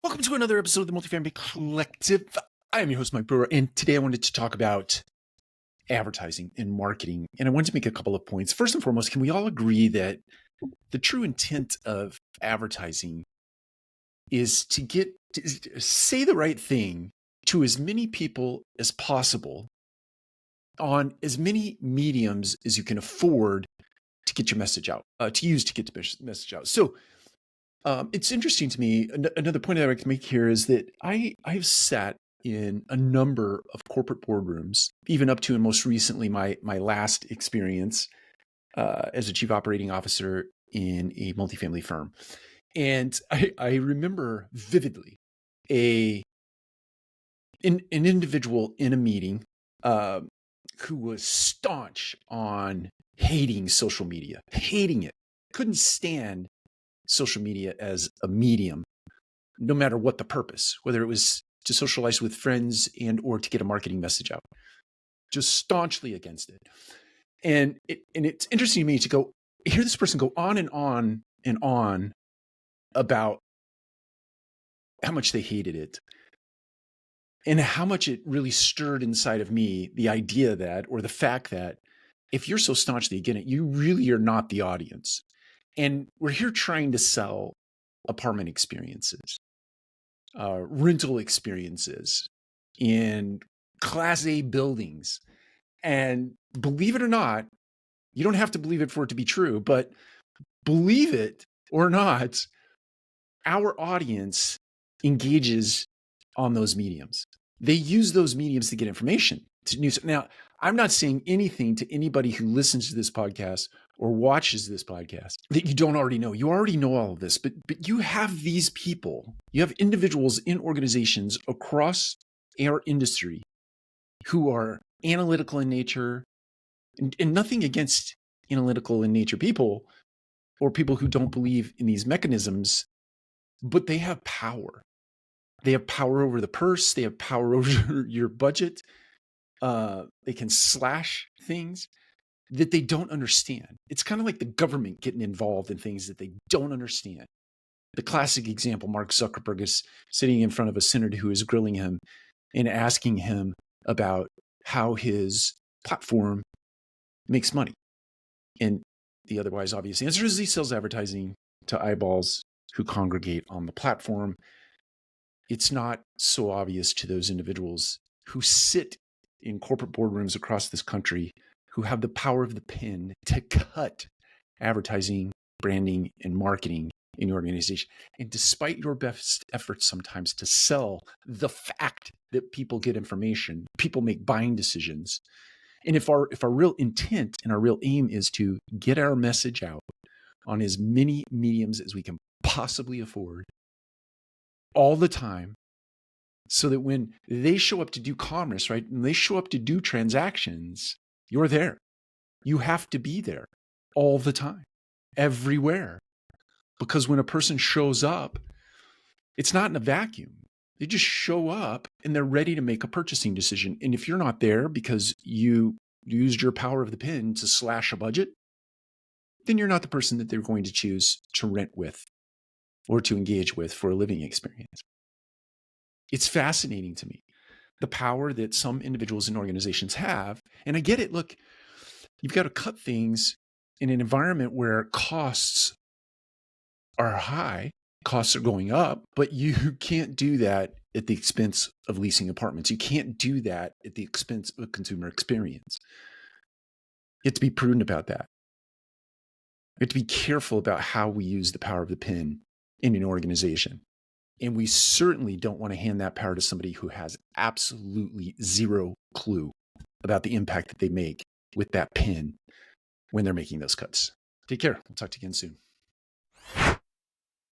Welcome to another episode of the Multifamily Collective. I am your host, Mike Brewer, and today I wanted to talk about advertising and marketing. And I wanted to make a couple of points. First and foremost, can we all agree that the true intent of advertising is to say the right thing to as many people as possible on as many mediums as you can afford to get your message out, to use to get the message out. So it's interesting to me. Another point that I can make here is that I've sat in a number of corporate boardrooms, even up to and most recently my last experience as a chief operating officer in a multifamily firm. And I remember vividly an individual in a meeting who was staunch on hating social media, hating it, couldn't stand social media as a medium, no matter what the purpose, whether it was to socialize with friends and or to get a marketing message out, just staunchly against it. And it's interesting to me to hear this person go on and on and on about how much they hated it and how much it really stirred inside of me the idea that, or the fact that, if you're so staunchly against it, you really are not the audience. And we're here trying to sell apartment experiences, rental experiences in Class A buildings. And believe it or not, you don't have to believe it for it to be true, but believe it or not, our audience engages on those mediums. They use those mediums to get information. Now, I'm not saying anything to anybody who listens to this podcast or watches this podcast that you don't already know. You already know all of this, but you have these people, you have individuals in organizations across our industry who are analytical in nature, and nothing against analytical in nature people or people who don't believe in these mechanisms, but they have power. They have power over the purse. They have power over your budget. They can slash things that they don't understand. It's kind of like the government getting involved in things that they don't understand. The classic example, Mark Zuckerberg is sitting in front of a senator who is grilling him and asking him about how his platform makes money. And the otherwise obvious answer is he sells advertising to eyeballs who congregate on the platform. It's not so obvious to those individuals who sit in corporate boardrooms across this country, who have the power of the pen to cut advertising, branding, and marketing in your organization. And despite your best efforts sometimes to sell the fact that people get information, people make buying decisions. And if our real intent and our real aim is to get our message out on as many mediums as we can possibly afford all the time, so that when they show up to do commerce, right, and they show up to do transactions, you're there. You have to be there all the time, everywhere. Because when a person shows up, it's not in a vacuum. They just show up and they're ready to make a purchasing decision. And if you're not there because you used your power of the pen to slash a budget, then you're not the person that they're going to choose to rent with or to engage with for a living experience. It's fascinating to me, the power that some individuals and organizations have. And I get it. Look, you've got to cut things in an environment where costs are high, costs are going up, but you can't do that at the expense of leasing apartments. You can't do that at the expense of a consumer experience. You have to be prudent about that. You have to be careful about how we use the power of the pen in an organization. And we certainly don't want to hand that power to somebody who has absolutely zero clue about the impact that they make with that pen when they're making those cuts. Take care. We'll talk to you again soon.